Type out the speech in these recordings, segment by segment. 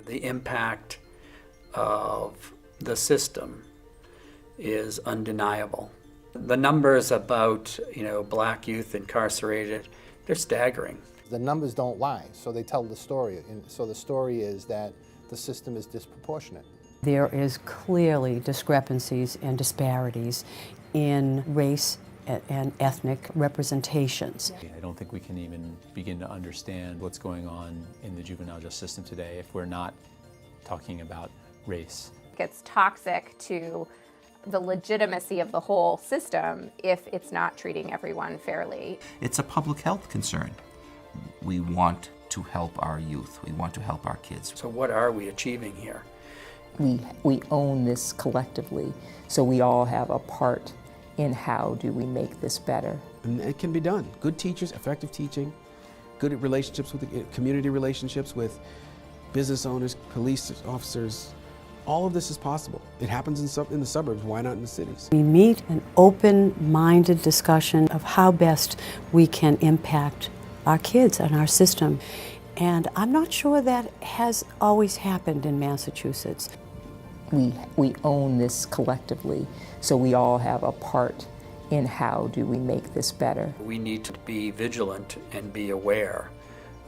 The impact of the system is undeniable. The numbers about, black youth incarcerated, they're staggering. The numbers don't lie, so they tell the story. And so the story is that the system is disproportionate. There is clearly discrepancies and disparities in race and ethnic representations. I don't think we can even begin to understand what's going on in the juvenile justice system today if we're not talking about race. It's toxic to the legitimacy of the whole system if it's not treating everyone fairly. It's a public health concern. We want to help our youth. We want to help our kids. So what are we achieving here? We own this collectively, so we all have a part in how do we make this better. And it can be done. Good teachers, effective teaching, good relationships with community relationships with business owners, police officers. All of this is possible. It happens in the suburbs. Why not in the cities? We meet an open-minded discussion of how best we can impact our kids and our system. And I'm not sure that has always happened in Massachusetts. We own this collectively, so we all have a part in how do we make this better. We need to be vigilant and be aware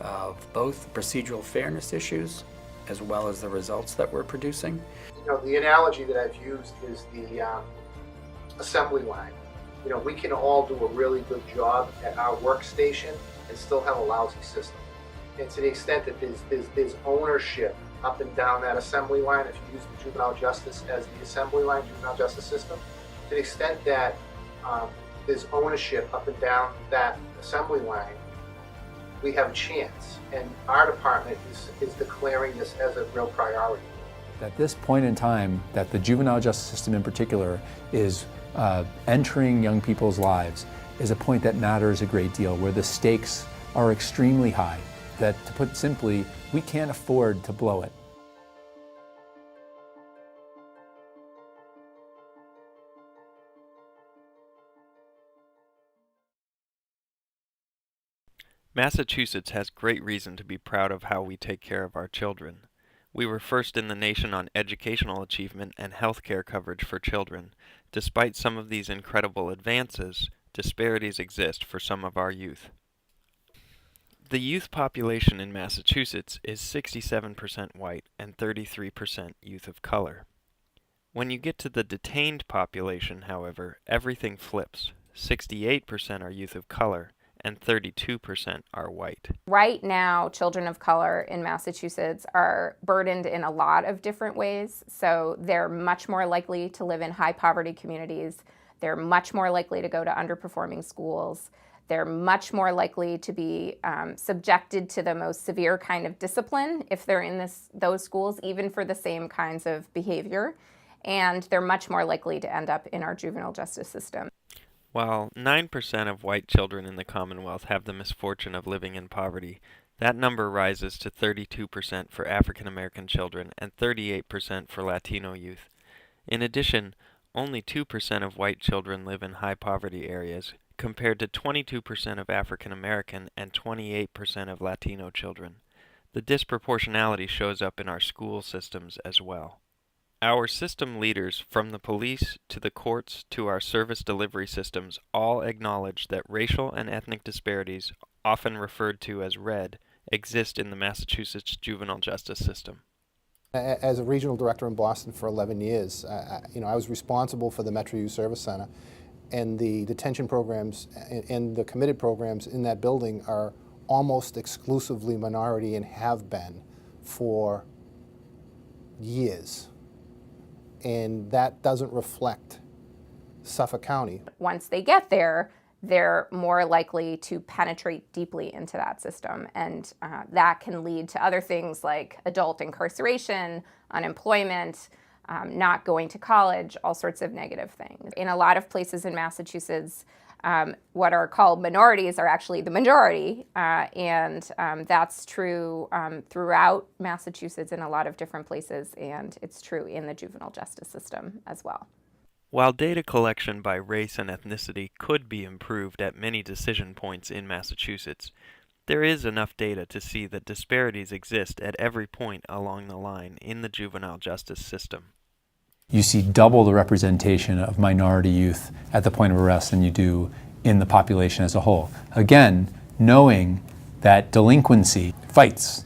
of both procedural fairness issues as well as the results that we're producing. The analogy that I've used is the assembly line. We can all do a really good job at our workstation and still have a lousy system. And to the extent that there's ownership up and down that assembly line, if you use the juvenile justice as the assembly line, juvenile justice system, to the extent that there's ownership up and down that assembly line, we have a chance. And our department is declaring this as a real priority. At this point in time, that the juvenile justice system in particular is entering young people's lives is a point that matters a great deal, where the stakes are extremely high, that, to put simply, we can't afford to blow it. Massachusetts has great reason to be proud of how we take care of our children. We were first in the nation on educational achievement and health care coverage for children. Despite some of these incredible advances, disparities exist for some of our youth. The youth population in Massachusetts is 67% white and 33% youth of color. When you get to the detained population, however, everything flips. 68% are youth of color and 32% are white. Right now, children of color in Massachusetts are burdened in a lot of different ways. So they're much more likely to live in high poverty communities. They're much more likely to go to underperforming schools. They're much more likely to be subjected to the most severe kind of discipline if they're in those schools, even for the same kinds of behavior. And they're much more likely to end up in our juvenile justice system. While 9% of white children in the Commonwealth have the misfortune of living in poverty, that number rises to 32% for African American children and 38% for Latino youth. In addition, only 2% of white children live in high poverty areas, compared to 22% of African American and 28% of Latino children. The disproportionality shows up in our school systems as well. Our system leaders, from the police to the courts to our service delivery systems, all acknowledge that racial and ethnic disparities, often referred to as red, exist in the Massachusetts juvenile justice system. As a regional director in Boston for 11 years, I was responsible for the Metro Youth Service Center, and the detention programs and the committed programs in that building are almost exclusively minority and have been for years. And that doesn't reflect Suffolk County. Once they get there, they're more likely to penetrate deeply into that system. And that can lead to other things like adult incarceration, unemployment, not going to college, all sorts of negative things. In a lot of places in Massachusetts, what are called minorities are actually the majority, and that's true throughout Massachusetts in a lot of different places, and it's true in the juvenile justice system as well. While data collection by race and ethnicity could be improved at many decision points in Massachusetts, There is enough data to see that disparities exist at every point along the line in the juvenile justice system. You see double the representation of minority youth at the point of arrest than you do in the population as a whole. Again, knowing that delinquency, fights,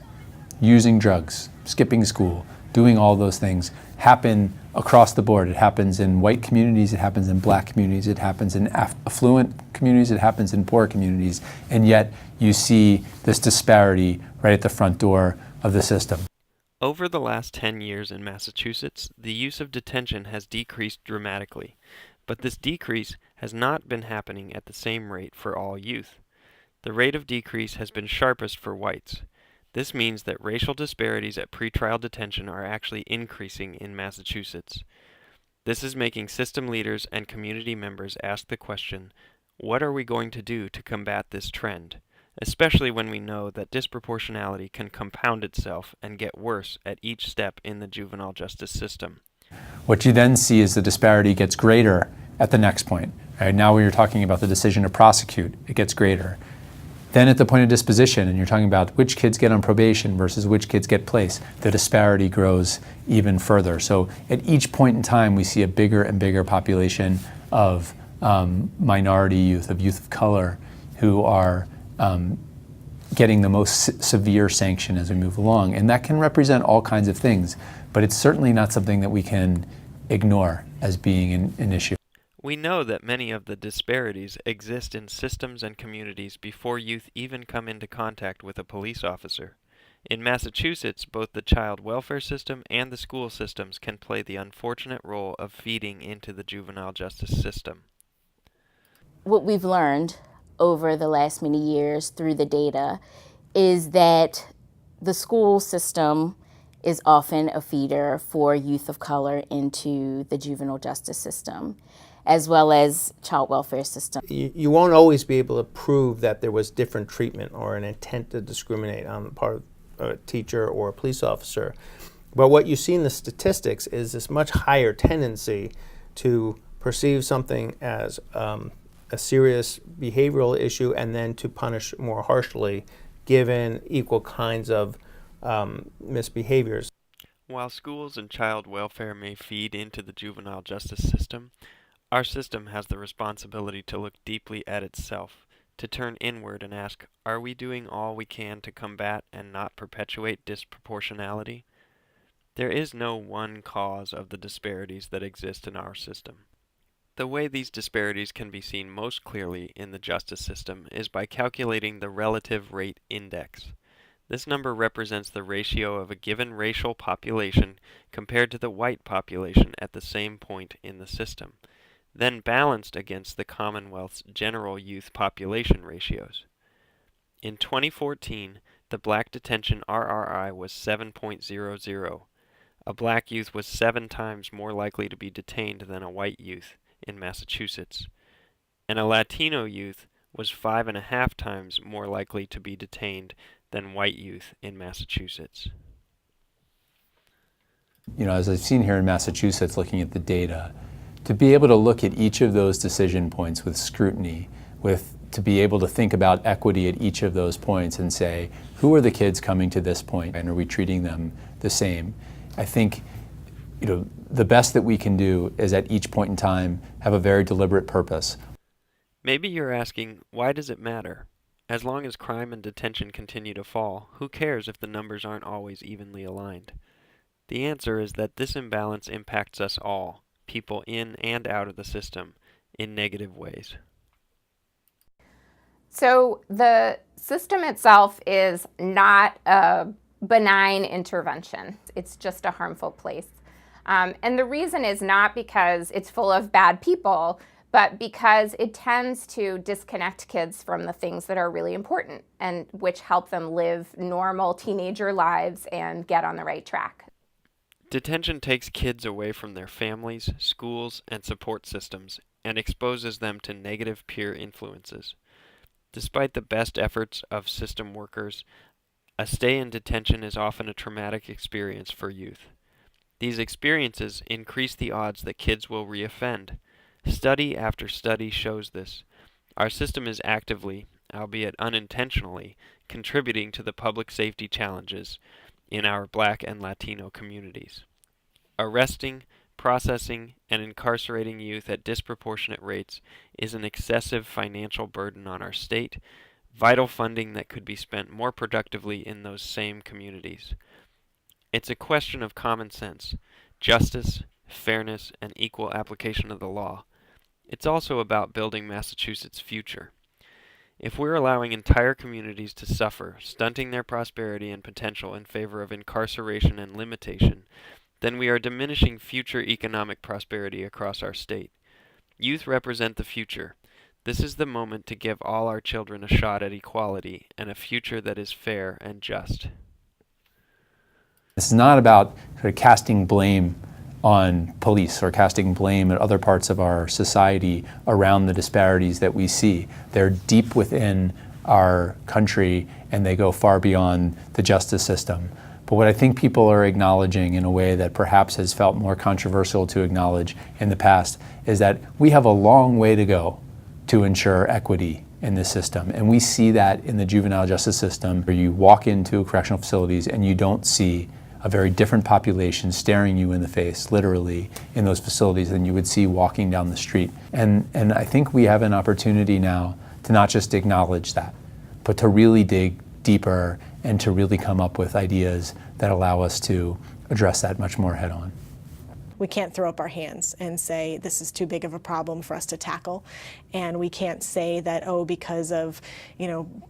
using drugs, skipping school, doing all those things happen across the board. It happens in white communities, it happens in black communities, it happens in affluent communities, it happens in poor communities, and yet you see this disparity right at the front door of the system. Over the last 10 years in Massachusetts, the use of detention has decreased dramatically, but this decrease has not been happening at the same rate for all youth. The rate of decrease has been sharpest for whites. This means that racial disparities at pretrial detention are actually increasing in Massachusetts. This is making system leaders and community members ask the question, what are we going to do to combat this trend? Especially when we know that disproportionality can compound itself and get worse at each step in the juvenile justice system. What you then see is the disparity gets greater at the next point. Right? Now when you're talking about the decision to prosecute, it gets greater. Then at the point of disposition, and you're talking about which kids get on probation versus which kids get placed, the disparity grows even further. So at each point in time, we see a bigger and bigger population of minority youth, of youth of color, who are getting the most severe sanction as we move along. And that can represent all kinds of things, but it's certainly not something that we can ignore as being an issue. We know that many of the disparities exist in systems and communities before youth even come into contact with a police officer. In Massachusetts, both the child welfare system and the school systems can play the unfortunate role of feeding into the juvenile justice system. What we've learned over the last many years through the data is that the school system is often a feeder for youth of color into the juvenile justice system, as well as child welfare system. You won't always be able to prove that there was different treatment or an intent to discriminate on the part of a teacher or a police officer. But what you see in the statistics is this much higher tendency to perceive something as a serious behavioral issue and then to punish more harshly given equal kinds of misbehaviors. While schools and child welfare may feed into the juvenile justice system, our system has the responsibility to look deeply at itself, to turn inward and ask, are we doing all we can to combat and not perpetuate disproportionality? There is no one cause of the disparities that exist in our system. The way these disparities can be seen most clearly in the justice system is by calculating the relative rate index. This number represents the ratio of a given racial population compared to the white population at the same point in the system, then balanced against the Commonwealth's general youth population ratios. In 2014, the black detention RRI was 7.00. A black youth was 7 times more likely to be detained than a white youth in Massachusetts, and a Latino youth was 5.5 times more likely to be detained than white youth in Massachusetts. You know, as I've seen here in Massachusetts, looking at the data, to be able to look at each of those decision points with scrutiny, to be able to think about equity at each of those points and say, who are the kids coming to this point and are we treating them the same? I think, you know, the best that we can do is at each point in time have a very deliberate purpose. Maybe you're asking, why does it matter? As long as crime and detention continue to fall, who cares if the numbers aren't always evenly aligned? The answer is that this imbalance impacts us all, people in and out of the system, in negative ways. So the system itself is not a benign intervention. It's just a harmful place. And the reason is not because it's full of bad people, but because it tends to disconnect kids from the things that are really important and which help them live normal teenager lives and get on the right track. Detention takes kids away from their families, schools, and support systems and exposes them to negative peer influences. Despite the best efforts of system workers, a stay in detention is often a traumatic experience for youth. These experiences increase the odds that kids will reoffend. Study after study shows this. Our system is actively, albeit unintentionally, contributing to the public safety challenges in our Black and Latino communities. Arresting, processing, and incarcerating youth at disproportionate rates is an excessive financial burden on our state, vital funding that could be spent more productively in those same communities. It's a question of common sense, justice, fairness, and equal application of the law. It's also about building Massachusetts' future. If we're allowing entire communities to suffer, stunting their prosperity and potential in favor of incarceration and limitation, then we are diminishing future economic prosperity across our state. Youth represent the future. This is the moment to give all our children a shot at equality and a future that is fair and just. This is not about sort of casting blame on police or casting blame at other parts of our society around the disparities that we see. They're deep within our country and they go far beyond the justice system. But what I think people are acknowledging in a way that perhaps has felt more controversial to acknowledge in the past is that we have a long way to go to ensure equity in this system. And we see that in the juvenile justice system, where you walk into correctional facilities and you don't see a very different population staring you in the face, literally, in those facilities than you would see walking down the street. And I think we have an opportunity now to not just acknowledge that, but to really dig deeper and to really come up with ideas that allow us to address that much more head on. We can't throw up our hands and say this is too big of a problem for us to tackle. And we can't say that, oh, because of,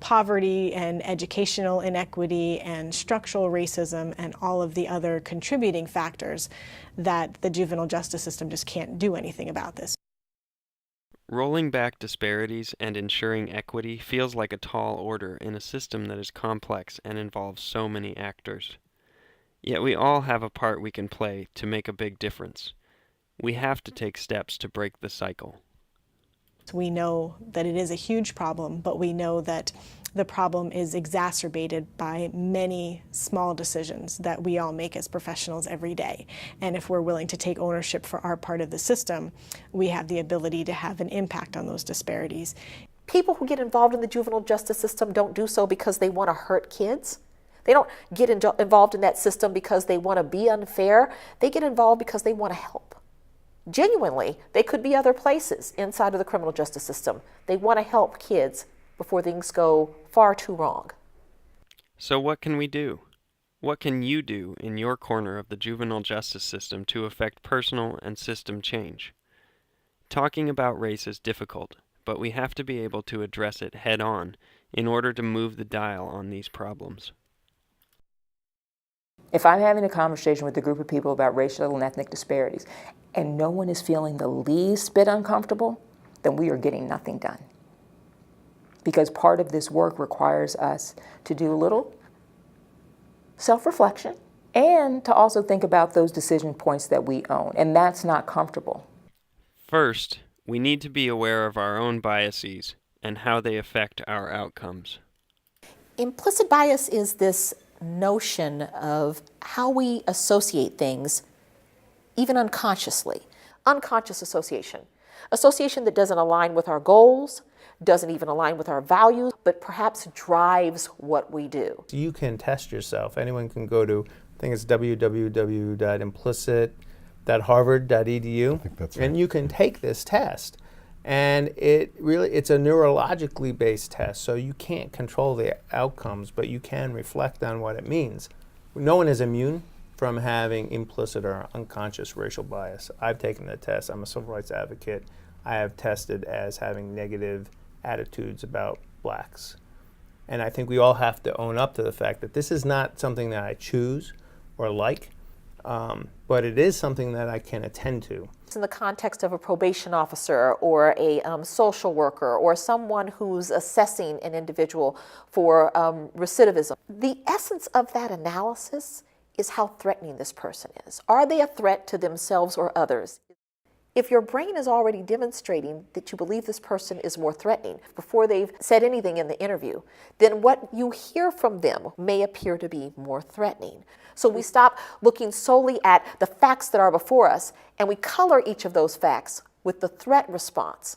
poverty and educational inequity and structural racism and all of the other contributing factors, that the juvenile justice system just can't do anything about this. Rolling back disparities and ensuring equity feels like a tall order in a system that is complex and involves so many actors. Yet we all have a part we can play to make a big difference. We have to take steps to break the cycle. We know that it is a huge problem, but we know that the problem is exacerbated by many small decisions that we all make as professionals every day. And if we're willing to take ownership for our part of the system, we have the ability to have an impact on those disparities. People who get involved in the juvenile justice system don't do so because they want to hurt kids. They don't get involved in that system because they want to be unfair. They get involved because they want to help. Genuinely, they could be other places inside of the criminal justice system. They want to help kids before things go far too wrong. So what can we do? What can you do in your corner of the juvenile justice system to affect personal and system change? Talking about race is difficult, but we have to be able to address it head on in order to move the dial on these problems. If I'm having a conversation with a group of people about racial and ethnic disparities, and no one is feeling the least bit uncomfortable, then we are getting nothing done. Because part of this work requires us to do a little self-reflection and to also think about those decision points that we own, and that's not comfortable. First, we need to be aware of our own biases and how they affect our outcomes. Implicit bias is this notion of how we associate things, even unconsciously. Unconscious association. Association that doesn't align with our goals, doesn't even align with our values, but perhaps drives what we do. You can test yourself. Anyone can go to, I think it's www.implicit.harvard.edu, I think that's right. And you can take this test. And it's a neurologically based test, so you can't control the outcomes, but you can reflect on what it means. No one is immune from having implicit or unconscious racial bias. I've taken the test. I'm a civil rights advocate. I have tested as having negative attitudes about blacks. And I think we all have to own up to the fact that this is not something that I choose or like, but it is something that I can attend to. In the context of a probation officer or a social worker or someone who's assessing an individual for recidivism, the essence of that analysis is how threatening this person is. Are they a threat to themselves or others? If your brain is already demonstrating that you believe this person is more threatening before they've said anything in the interview, then what you hear from them may appear to be more threatening. So we stop looking solely at the facts that are before us, and we color each of those facts with the threat response.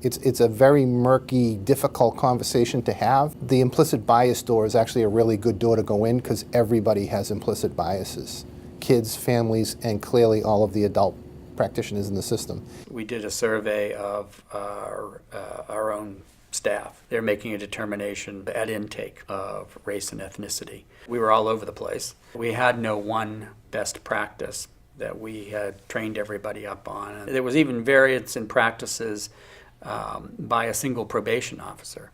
It's a very murky, difficult conversation to have. The implicit bias door is actually a really good door to go in because everybody has implicit biases. Kids, families, and clearly all of the adult practitioners in the system. We did a survey of our own staff. They're making a determination at intake of race and ethnicity. We were all over the place. We had no one best practice that we had trained everybody up on. There was even variance in practices by a single probation officer.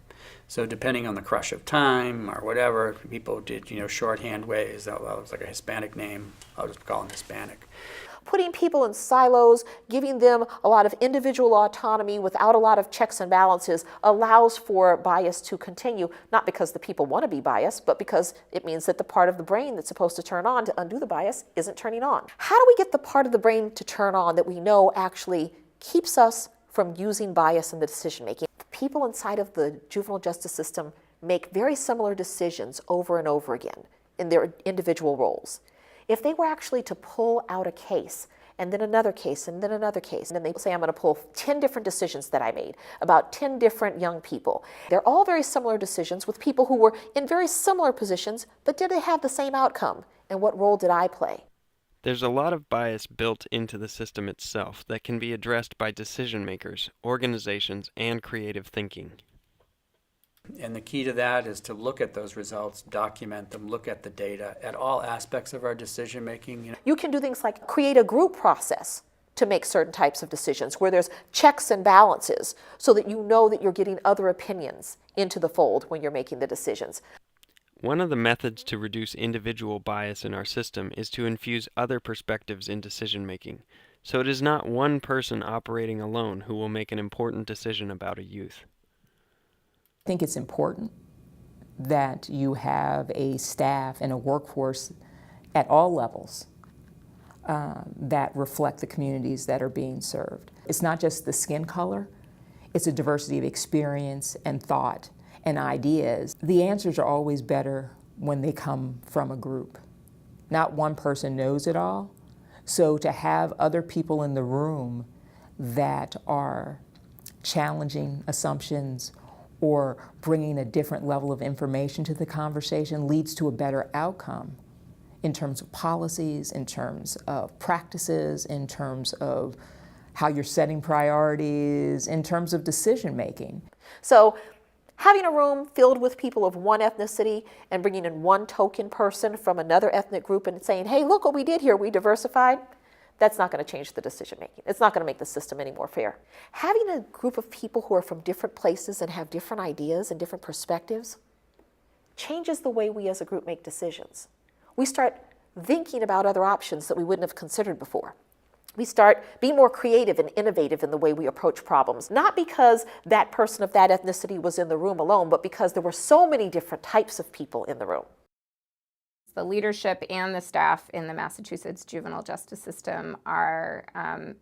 So depending on the crush of time or whatever, people did, shorthand ways. That was like a Hispanic name. I'll just call him Hispanic. Putting people in silos, giving them a lot of individual autonomy without a lot of checks and balances allows for bias to continue, not because the people want to be biased, but because it means that the part of the brain that's supposed to turn on to undo the bias isn't turning on. How do we get the part of the brain to turn on that we know actually keeps us from using bias in the decision making? People inside of the juvenile justice system make very similar decisions over and over again in their individual roles. If they were actually to pull out a case, and then another case, and then another case, and then they say, I'm going to pull 10 different decisions that I made about 10 different young people. They're all very similar decisions with people who were in very similar positions, but did they have the same outcome? And what role did I play? There's a lot of bias built into the system itself that can be addressed by decision makers, organizations, and creative thinking. And the key to that is to look at those results, document them, look at the data at all aspects of our decision making. You can do things like create a group process to make certain types of decisions where there's checks and balances so that you know that you're getting other opinions into the fold when you're making the decisions. One of the methods to reduce individual bias in our system is to infuse other perspectives in decision making. So it is not one person operating alone who will make an important decision about a youth. I think it's important that you have a staff and a workforce at all levels that reflect the communities that are being served. It's not just the skin color, it's a diversity of experience and thought and ideas. The answers are always better when they come from a group. Not one person knows it all. So to have other people in the room that are challenging assumptions or bringing a different level of information to the conversation leads to a better outcome in terms of policies, in terms of practices, in terms of how you're setting priorities, in terms of decision making. So having a room filled with people of one ethnicity and bringing in one token person from another ethnic group and saying, hey, look what we did here, we diversified, that's not going to change the decision making. It's not going to make the system any more fair. Having a group of people who are from different places and have different ideas and different perspectives changes the way we as a group make decisions. We start thinking about other options that we wouldn't have considered before. We start being more creative and innovative in the way we approach problems, not because that person of that ethnicity was in the room alone, but because there were so many different types of people in the room. The leadership and the staff in the Massachusetts juvenile justice system are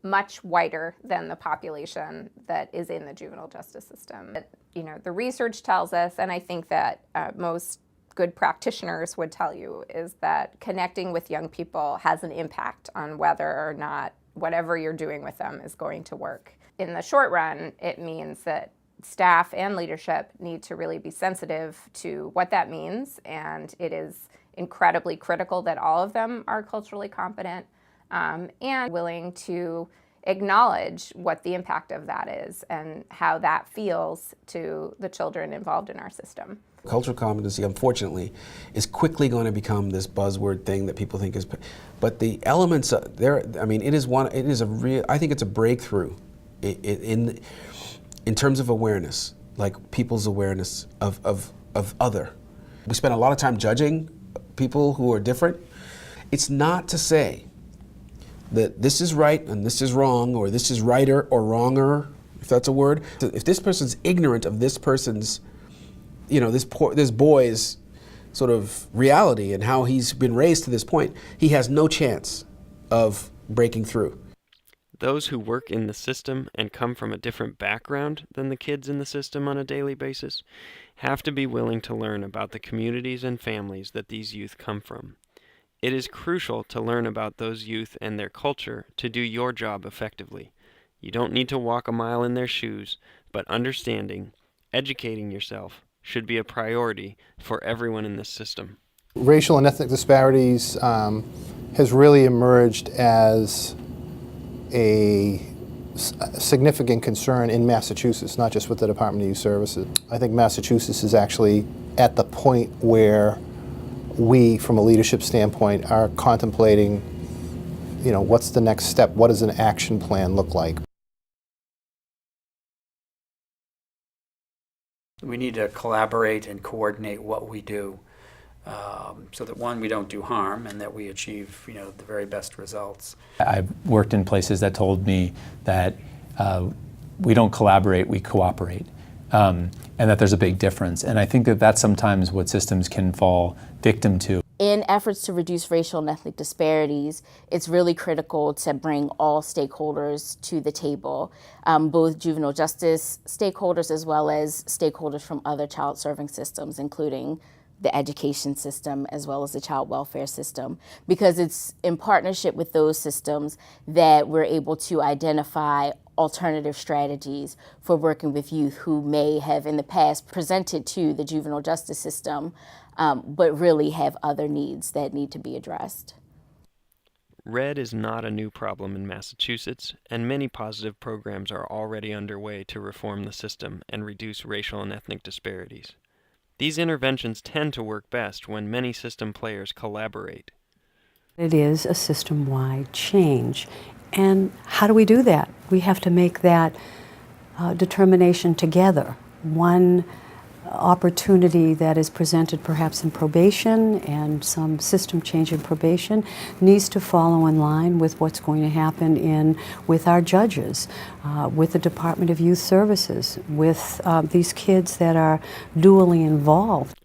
much wider than the population that is in the juvenile justice system. The research tells us, and I think that most good practitioners would tell you, is that connecting with young people has an impact on whether or not whatever you're doing with them is going to work. In the short run, it means that staff and leadership need to really be sensitive to what that means, and it is incredibly critical that all of them are culturally competent and willing to acknowledge what the impact of that is and how that feels to the children involved in our system. Cultural competency, unfortunately, is quickly going to become this buzzword thing that people think is, but the elements there, I mean, I think it's a breakthrough in terms of awareness, like people's awareness of other. We spend a lot of time judging people who are different. It's not to say that this is right and this is wrong, or this is righter or wronger, if that's a word. If this person's ignorant of this person's, this boy's sort of reality and how he's been raised to this point, he has no chance of breaking through. Those who work in the system and come from a different background than the kids in the system on a daily basis have to be willing to learn about the communities and families that these youth come from. It is crucial to learn about those youth and their culture to do your job effectively. You don't need to walk a mile in their shoes, but understanding, educating yourself should be a priority for everyone in this system. Racial and ethnic disparities has really emerged as a significant concern in Massachusetts, not just with the Department of Youth Services. I think Massachusetts is actually at the point where we, from a leadership standpoint, are contemplating, what's the next step? What does an action plan look like? We need to collaborate and coordinate what we do so that, one, we don't do harm and that we achieve, the very best results. I've worked in places that told me that we don't collaborate, we cooperate, and that there's a big difference. And I think that that's sometimes what systems can fall victim to. In efforts to reduce racial and ethnic disparities, it's really critical to bring all stakeholders to the table, both juvenile justice stakeholders as well as stakeholders from other child serving systems, including the education system as well as the child welfare system, because it's in partnership with those systems that we're able to identify alternative strategies for working with youth who may have in the past presented to the juvenile justice system, but really have other needs that need to be addressed. Red is not a new problem in Massachusetts, and many positive programs are already underway to reform the system and reduce racial and ethnic disparities. These interventions tend to work best when many system players collaborate. It is a system-wide change. And how do we do that? We have to make that determination together. One opportunity that is presented perhaps in probation and some system change in probation needs to follow in line with what's going to happen with our judges, with the Department of Youth Services, with these kids that are dually involved.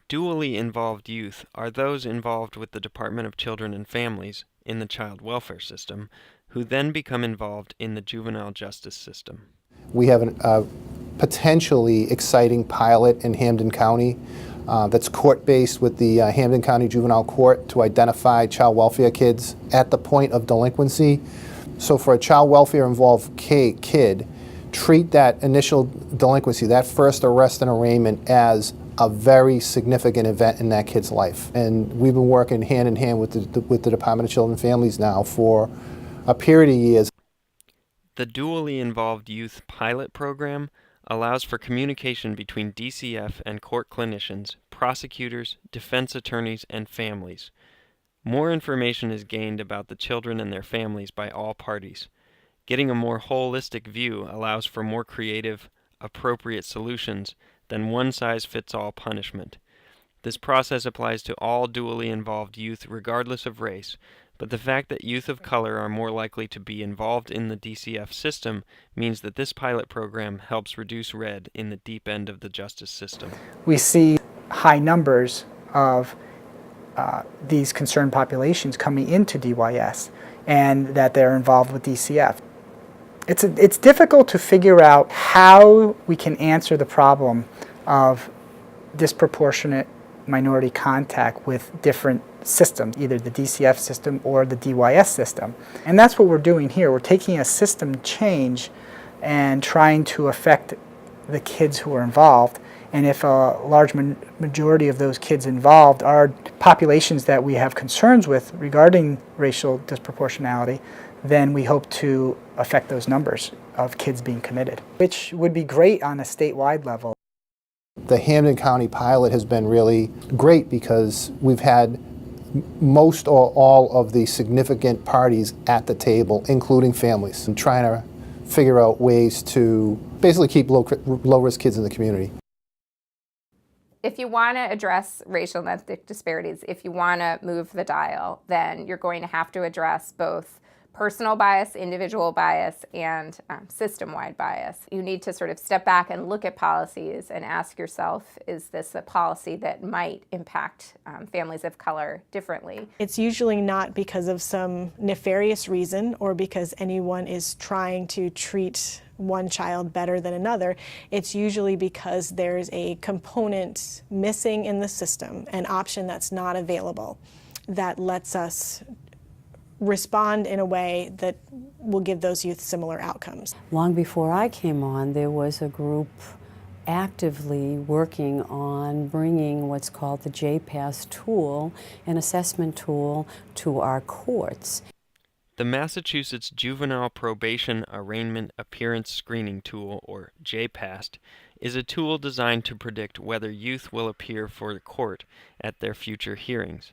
Dually involved youth are those involved with the Department of Children and Families in the child welfare system, who then become involved in the juvenile justice system. We have a potentially exciting pilot in Hampden County that's court-based with the Hampden County Juvenile Court to identify child welfare kids at the point of delinquency. So for a child welfare involved kid, treat that initial delinquency, that first arrest and arraignment, as a very significant event in that kid's life. And we've been working hand in hand with the Department of Children and Families now for a period of years. The Dually Involved Youth Pilot Program allows for communication between DCF and court clinicians, prosecutors, defense attorneys, and families. More information is gained about the children and their families by all parties. Getting a more holistic view allows for more creative, appropriate solutions than one-size-fits-all punishment. This process applies to all dually involved youth regardless of race, but the fact that youth of color are more likely to be involved in the DCF system means that this pilot program helps reduce red in the deep end of the justice system. We see high numbers of these concerned populations coming into DYS and that they're involved with DCF. It's difficult to figure out how we can answer the problem of disproportionate minority contact with different systems, either the DCF system or the DYS system. And that's what we're doing here. We're taking a system change and trying to affect the kids who are involved. And if a large majority of those kids involved are populations that we have concerns with regarding racial disproportionality, then we hope to affect those numbers of kids being committed, which would be great on a statewide level. The Hampden County pilot has been really great because we've had most or all of the significant parties at the table, including families, and trying to figure out ways to basically keep low-risk kids in the community. If you want to address racial and ethnic disparities, if you want to move the dial, then you're going to have to address both personal bias, individual bias, and system-wide bias. You need to sort of step back and look at policies and ask yourself, is this a policy that might impact families of color differently? It's usually not because of some nefarious reason or because anyone is trying to treat one child better than another. It's usually because there's a component missing in the system, an option that's not available, that lets us respond in a way that will give those youth similar outcomes. Long before I came on, there was a group actively working on bringing what's called the JPAS tool, an assessment tool, to our courts. The Massachusetts Juvenile Probation Arraignment Appearance Screening Tool, or JPAST, is a tool designed to predict whether youth will appear for the court at their future hearings.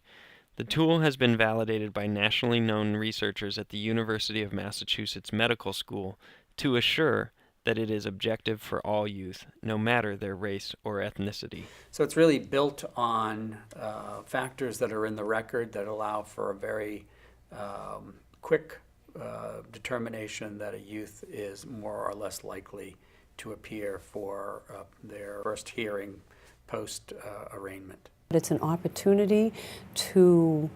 The tool has been validated by nationally known researchers at the University of Massachusetts Medical School to assure that it is objective for all youth, no matter their race or ethnicity. So it's really built on factors that are in the record that allow for a very quick determination that a youth is more or less likely to appear for their first hearing post-arraignment. It's an opportunity to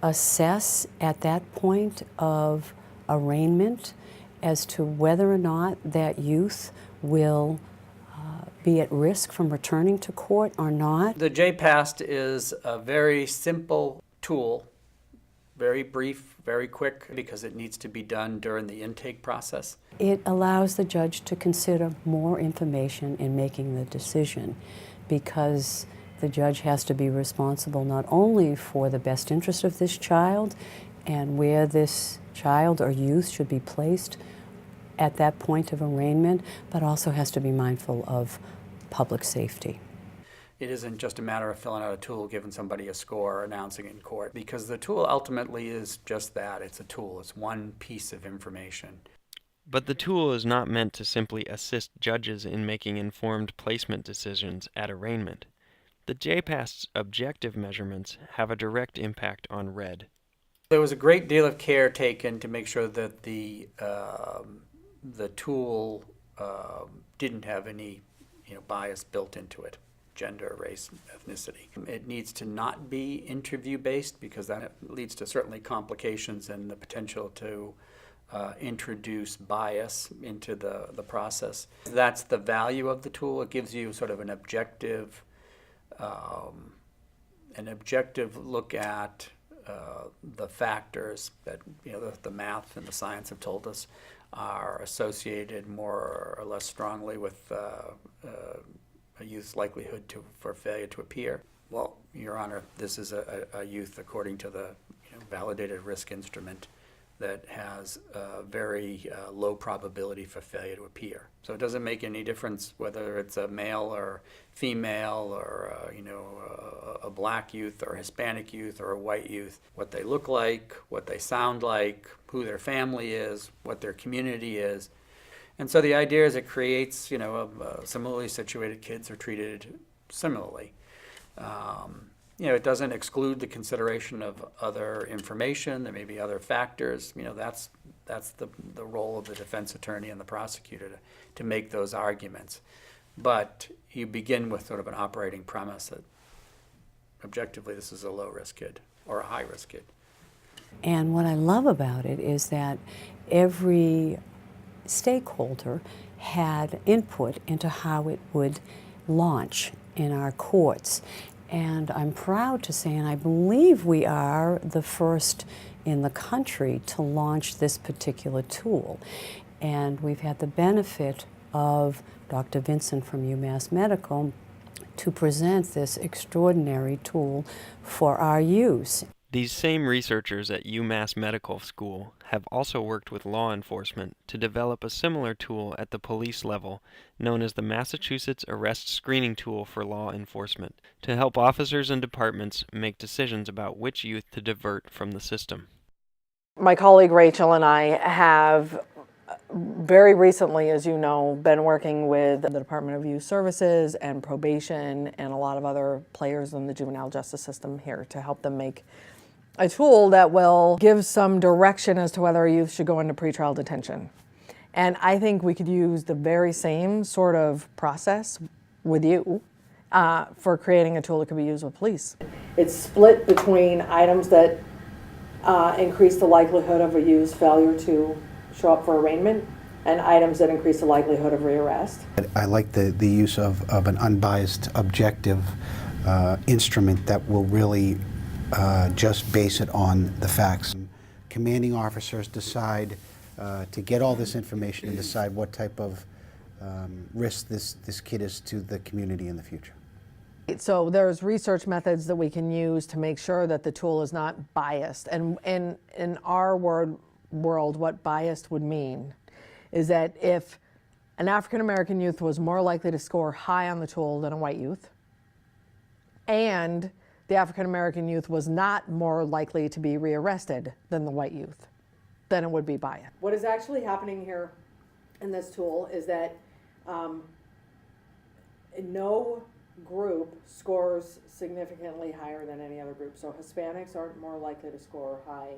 assess at that point of arraignment as to whether or not that youth will be at risk from returning to court or not. The JPAST is a very simple tool, very brief, very quick, because it needs to be done during the intake process. It allows the judge to consider more information in making the decision, because the judge has to be responsible not only for the best interest of this child and where this child or youth should be placed at that point of arraignment, but also has to be mindful of public safety. It isn't just a matter of filling out a tool, giving somebody a score, or announcing it in court, because the tool ultimately is just that. It's a tool. It's one piece of information. But the tool is not meant to simply assist judges in making informed placement decisions at arraignment. The JPAST's objective measurements have a direct impact on Red. There was a great deal of care taken to make sure that the tool didn't have any bias built into it, gender, race, ethnicity. It needs to not be interview-based, because that leads to certainly complications and the potential to introduce bias into the process. That's the value of the tool. It gives you sort of an objective look at the factors that the math and the science have told us are associated more or less strongly with a youth's likelihood for failure to appear. Well, Your Honor, this is a youth, according to the validated risk instrument, that has a very low probability for failure to appear. So it doesn't make any difference whether it's a male or female, or a black youth or a Hispanic youth or a white youth. What they look like, what they sound like, who their family is, what their community is. And so the idea is it creates, similarly situated kids are treated similarly. It doesn't exclude the consideration of other information. There may be other factors. That's the role of the defense attorney and the prosecutor to make those arguments. But you begin with sort of an operating premise that objectively this is a low-risk kid or a high-risk kid. And what I love about it is that every stakeholder had input into how it would launch in our courts. And I'm proud to say, and I believe we are the first in the country to launch this particular tool. And we've had the benefit of Dr. Vincent from UMass Medical to present this extraordinary tool for our use. These same researchers at UMass Medical School have also worked with law enforcement to develop a similar tool at the police level, known as the Massachusetts Arrest Screening Tool for Law Enforcement, to help officers and departments make decisions about which youth to divert from the system. My colleague Rachel and I have very recently, as you know, been working with the Department of Youth Services and probation and a lot of other players in the juvenile justice system here to help them make a tool that will give some direction as to whether a youth should go into pretrial detention. And I think we could use the very same sort of process with you for creating a tool that could be used with police. It's split between items that increase the likelihood of a youth's failure to show up for arraignment and items that increase the likelihood of rearrest. I like the use of an unbiased, objective instrument that will really just base it on the facts. commanding officers decide to get all this information and decide what type of risk this kid is to the community in the future. So there's research methods that we can use to make sure that the tool is not biased. And in our world, what biased would mean is that if an African American youth was more likely to score high on the tool than a white youth, and the African American youth was not more likely to be rearrested than the white youth, then it would be biased. What is actually happening here in this tool is that no group scores significantly higher than any other group. So Hispanics aren't more likely to score high,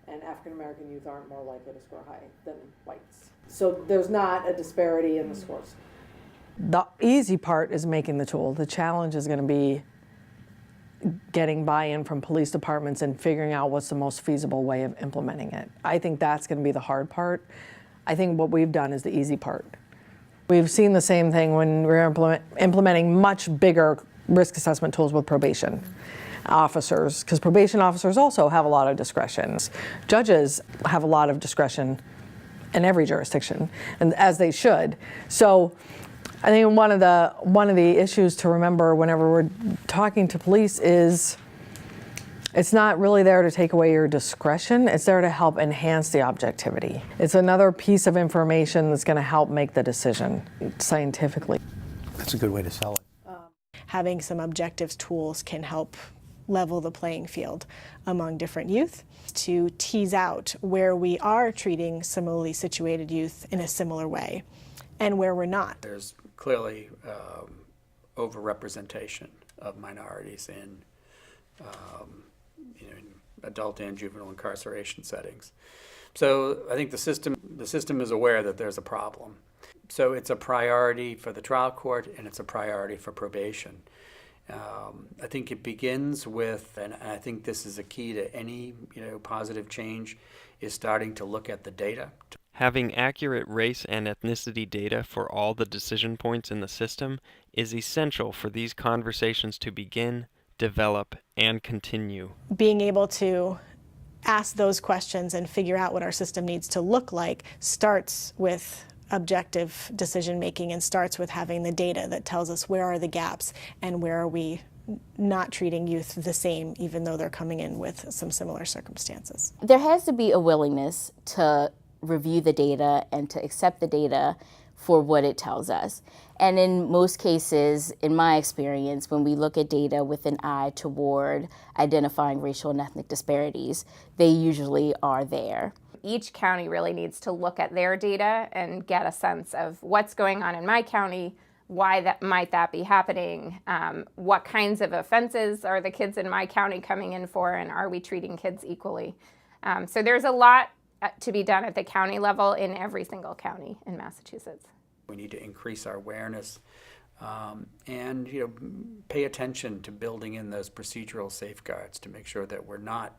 and African American youth aren't more likely to score high than whites. So there's not a disparity in the scores. The easy part is making the tool. The challenge is going to be getting buy-in from police departments and figuring out what's the most feasible way of implementing it. I think that's going to be the hard part. I think what we've done is the easy part. We've seen the same thing when we're implementing much bigger risk assessment tools with probation officers, because probation officers also have a lot of discretion. Judges have a lot of discretion in every jurisdiction, and as they should. So I think one of the issues to remember whenever we're talking to police is it's not really there to take away your discretion. It's there to help enhance the objectivity. It's another piece of information that's going to help make the decision scientifically. That's a good way to sell it. Having some objective tools can help level the playing field among different youth to tease out where we are treating similarly situated youth in a similar way and where we're not. There's clearly overrepresentation of minorities in adult and juvenile incarceration settings. So I think the system is aware that there's a problem. So it's a priority for the trial court and it's a priority for probation. I think it begins with, and I think this is a key to any positive change, is starting to look at the data. Having accurate race and ethnicity data for all the decision points in the system is essential for these conversations to begin, develop, and continue. Being able to ask those questions and figure out what our system needs to look like starts with objective decision making and starts with having the data that tells us where are the gaps and where are we not treating youth the same even though they're coming in with some similar circumstances. There has to be a willingness to review the data and to accept the data for what it tells us. And in most cases, in my experience, when we look at data with an eye toward identifying racial and ethnic disparities, they usually are there. Each county really needs to look at their data and get a sense of what's going on in my county, why that might be happening, what kinds of offenses are the kids in my county coming in for, and are we treating kids equally? So there's a lot to be done at the county level in every single county in Massachusetts. We need to increase our awareness and pay attention to building in those procedural safeguards to make sure that we're not,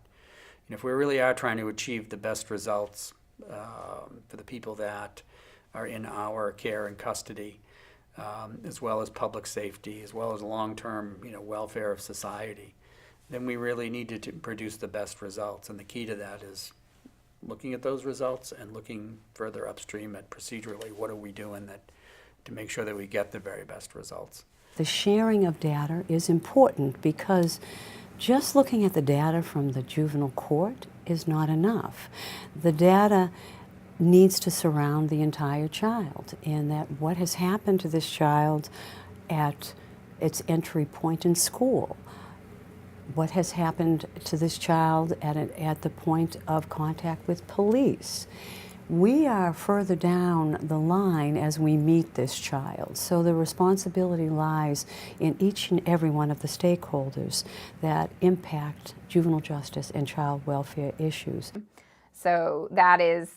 if we really are trying to achieve the best results for the people that are in our care and custody, as well as public safety, as well as long-term welfare of society, then we really need to produce the best results. And the key to that is looking at those results and looking further upstream at procedurally what are we doing to make sure that we get the very best results. The sharing of data is important because just looking at the data from the juvenile court is not enough. The data needs to surround the entire child, and that what has happened to this child at its entry point in school, what has happened to this child at the point of contact with police. We are further down the line as we meet this child. So the responsibility lies in each and every one of the stakeholders that impact juvenile justice and child welfare issues. So that is,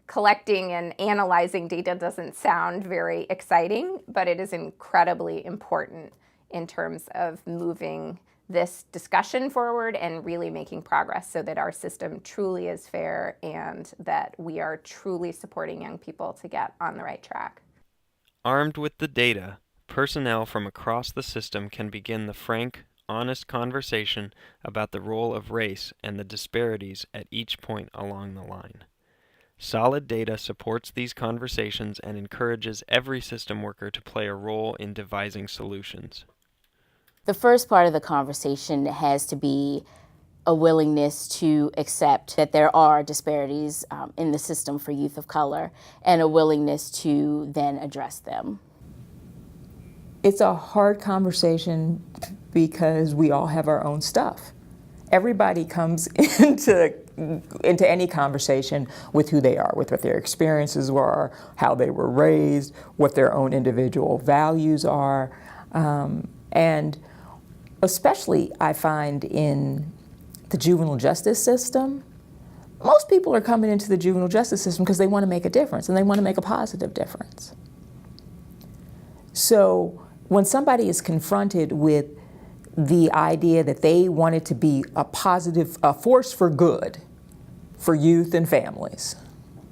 collecting and analyzing data doesn't sound very exciting, but it is incredibly important in terms of moving this discussion forward and really making progress so that our system truly is fair and that we are truly supporting young people to get on the right track. Armed with the data, personnel from across the system can begin the frank, honest conversation about the role of race and the disparities at each point along the line. Solid data supports these conversations and encourages every system worker to play a role in devising solutions. The first part of the conversation has to be a willingness to accept that there are disparities in the system for youth of color, and a willingness to then address them. It's a hard conversation because we all have our own stuff. Everybody comes into any conversation with who they are, with what their experiences were, how they were raised, what their own individual values are. And especially I find in the juvenile justice system, most people are coming into the juvenile justice system because they want to make a difference, and they want to make a positive difference. So when somebody is confronted with the idea that they want it to be a force for good for youth and families,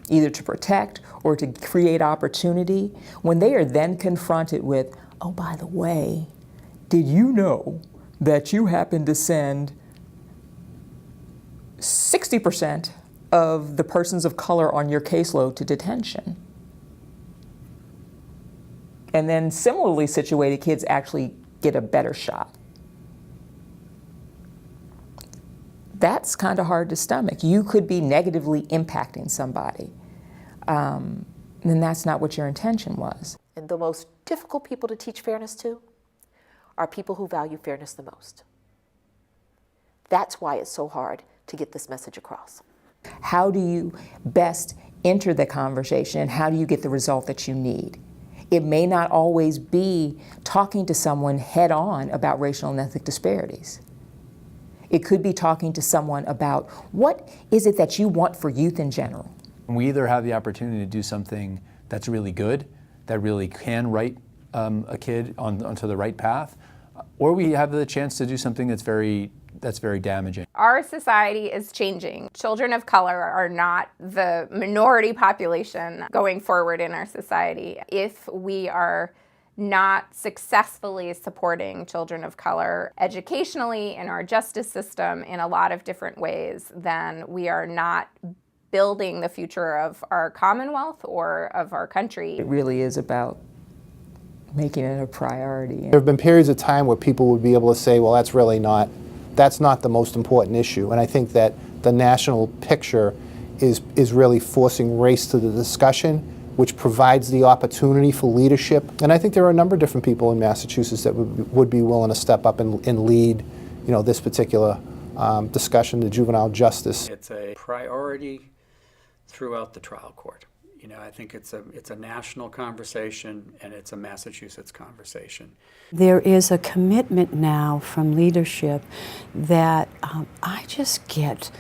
either to protect or to create opportunity, when they are then confronted with, oh, by the way, did you know that you happen to send 60% of the persons of color on your caseload to detention? And then similarly situated kids actually get a better shot. That's kind of hard to stomach. You could be negatively impacting somebody, and that's not what your intention was. And the most difficult people to teach fairness to are people who value fairness the most. That's why it's so hard to get this message across. How do you best enter the conversation, and how do you get the result that you need? It may not always be talking to someone head on about racial and ethnic disparities. It could be talking to someone about what is it that you want for youth in general. We either have the opportunity to do something that's really good, that really can right a kid onto the right path, or we have the chance to do something that's very damaging. Our society is changing. Children of color are not the minority population going forward in our society. If we are not successfully supporting children of color educationally in our justice system in a lot of different ways, then we are not building the future of our Commonwealth or of our country. It really is about making it a priority. There have been periods of time where people would be able to say, well, that's not the most important issue. And I think that the national picture is really forcing race to the discussion, which provides the opportunity for leadership. And I think there are a number of different people in Massachusetts that would be willing to step up and lead, this particular discussion, the juvenile justice. It's a priority throughout the trial court. I think it's a national conversation, and it's a Massachusetts conversation. There is a commitment now from leadership that I just get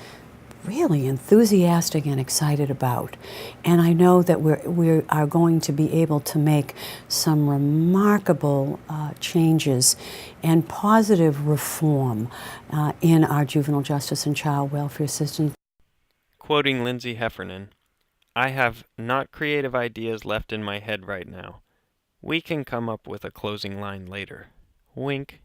really enthusiastic and excited about. And I know that we are going to be able to make some remarkable changes and positive reform in our juvenile justice and child welfare system. Quoting Lindsay Heffernan, "I have not creative ideas left in my head right now. We can come up with a closing line later. Wink."